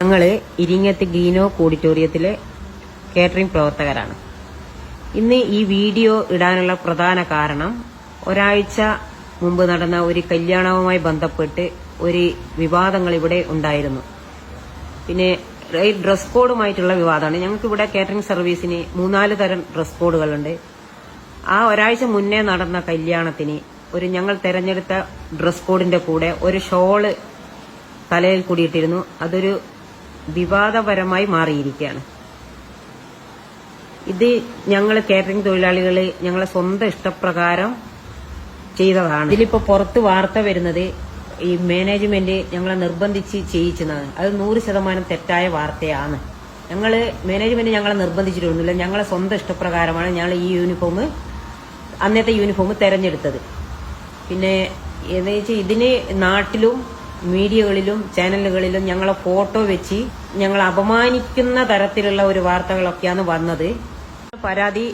ഞങ്ങൾ ഇരിങ്ങത്ത് ഗ്രീനോക്ക് ഓഡിറ്റോറിയത്തിലെ കേറ്ററിംഗ് പ്രവർത്തകരാണ്. ഇന്ന് ഈ വീഡിയോ ഇടാനുള്ള പ്രധാന കാരണം ഒരാഴ്ച മുമ്പ് നടന്ന ഒരു കല്യാണവുമായി ബന്ധപ്പെട്ട് ഒരു വിവാദങ്ങൾ ഇവിടെ ഉണ്ടായിരുന്നു. പിന്നെ ഡ്രസ് കോഡുമായിട്ടുള്ള വിവാദമാണ്. ഞങ്ങൾക്ക് ഇവിടെ കേറ്ററിംഗ് സർവീസിന് 3-4 തരം ഡ്രസ് കോഡുകളുണ്ട്. ആ ഒരാഴ്ച മുന്നേ നടന്ന കല്യാണത്തിന് ഞങ്ങൾ തെരഞ്ഞെടുത്ത ഡ്രസ് കോഡിന്റെ കൂടെ ഒരു ഷോള് തലയിൽ കൂടിയിട്ടിരുന്നു. അതൊരു വിവാദപരമായി മാറിയിരിക്കുകയാണ്. ഇത് ഞങ്ങൾ കേറ്ററിംഗ് തൊഴിലാളികൾ ഞങ്ങളെ സ്വന്തം ഇഷ്ടപ്രകാരം ചെയ്തതാണ്. ഇതിലിപ്പോ പുറത്ത് വാർത്ത വരുന്നത് ഈ മാനേജ്മെന്റ് ഞങ്ങളെ നിർബന്ധിച്ച് ചെയ്യിച്ചതാണ്. അത് 100% തെറ്റായ വാർത്തയാണ്. മാനേജ്മെന്റ് ഞങ്ങളെ നിർബന്ധിച്ചിട്ടൊന്നുമില്ല. ഞങ്ങളെ സ്വന്തം ഇഷ്ടപ്രകാരമാണ് ഞങ്ങൾ ഈ അന്നത്തെ യൂണിഫോം തെരഞ്ഞെടുത്തത്. പിന്നെ എന്താ വെച്ചാൽ ഇതിന് നാട്ടിലും മീഡിയകളിലും ചാനലുകളിലും ഞങ്ങളെ ഫോട്ടോ വെച്ച് ഞങ്ങൾ അപമാനിക്കുന്ന തരത്തിലുള്ള ഒരു വാർത്തകളൊക്കെയാണ് വന്നത്. പരാതി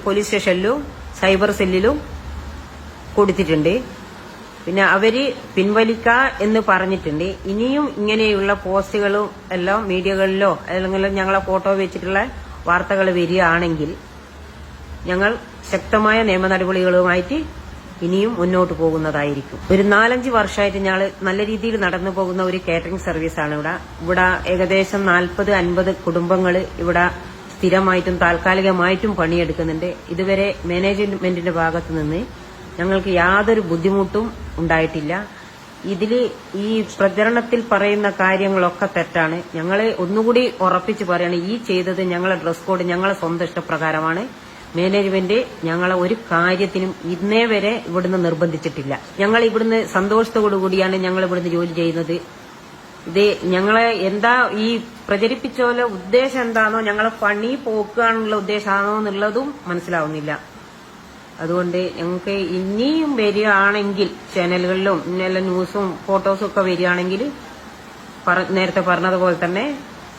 പോലീസ് സ്റ്റേഷനിലും സൈബർ സെല്ലിലും കൊടുത്തിട്ടുണ്ട്. പിന്നെ അവര് പിൻവലിക്ക എന്ന് പറഞ്ഞിട്ടുണ്ട്. ഇനിയും ഇങ്ങനെയുള്ള പോസ്റ്റുകളും എല്ലാം മീഡിയകളിലോ അല്ലെങ്കിൽ ഞങ്ങളെ ഫോട്ടോ വെച്ചിട്ടുള്ള വാർത്തകൾ വരികയാണെങ്കിൽ ഞങ്ങൾ ശക്തമായ നിയമ നടപടികളുമായിട്ട് ഇനിയും മുന്നോട്ട് പോകുന്നതായിരിക്കും. ഒരു 4-5 വർഷമായിട്ട് ഞങ്ങൾ നല്ല രീതിയിൽ നടന്നു പോകുന്ന ഒരു കേറ്ററിംഗ് സർവീസാണ് ഇവിടെ ഏകദേശം 40-50 കുടുംബങ്ങൾ ഇവിടെ സ്ഥിരമായിട്ടും താൽക്കാലികമായിട്ടും പണിയെടുക്കുന്നുണ്ട്. ഇതുവരെ മാനേജ്മെന്റിന്റെ ഭാഗത്തു നിന്ന് ഞങ്ങൾക്ക് യാതൊരു ബുദ്ധിമുട്ടും ഉണ്ടായിട്ടില്ല. ഇതില് ഈ പ്രചരണത്തിൽ പറയുന്ന കാര്യങ്ങളൊക്കെ തെറ്റാണ്. ഞങ്ങളെ ഒന്നുകൂടി ഉറപ്പിച്ച് പറയാണ്, ഈ ചെയ്തത് ഞങ്ങളെ ഡ്രസ് കോഡ് ഞങ്ങളെ സ്വന്തം ഇഷ്ടപ്രകാരമാണ്. മാനേജ്മെന്റ് ഞങ്ങളെ ഒരു കാര്യത്തിനും ഇന്നേ വരെ ഇവിടുന്ന് നിർബന്ധിച്ചിട്ടില്ല. ഞങ്ങൾ ഇവിടുന്ന് സന്തോഷത്തോടു കൂടിയാണ് ഞങ്ങൾ ഇവിടുന്ന് ജോലി ചെയ്യുന്നത്. ഇത് ഞങ്ങളെ എന്താ ഈ പ്രചരിപ്പിച്ചോലെ ഉദ്ദേശം എന്താണോ, ഞങ്ങളെ പണി പോക്കാനുള്ള ഉദ്ദേശമാണോ എന്നുള്ളതും മനസ്സിലാവുന്നില്ല. അതുകൊണ്ട് ഞങ്ങൾക്ക് ഇനിയും വരികയാണെങ്കിൽ ചാനലുകളിലും ഇന്നലെ ന്യൂസും ഫോട്ടോസും ഒക്കെ വരികയാണെങ്കിൽ നേരത്തെ പറഞ്ഞതുപോലെ തന്നെ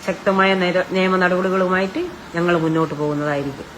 ശക്തമായ നിയമ നടപടികളുമായിട്ട് ഞങ്ങൾ മുന്നോട്ട് പോകുന്നതായിരിക്കും.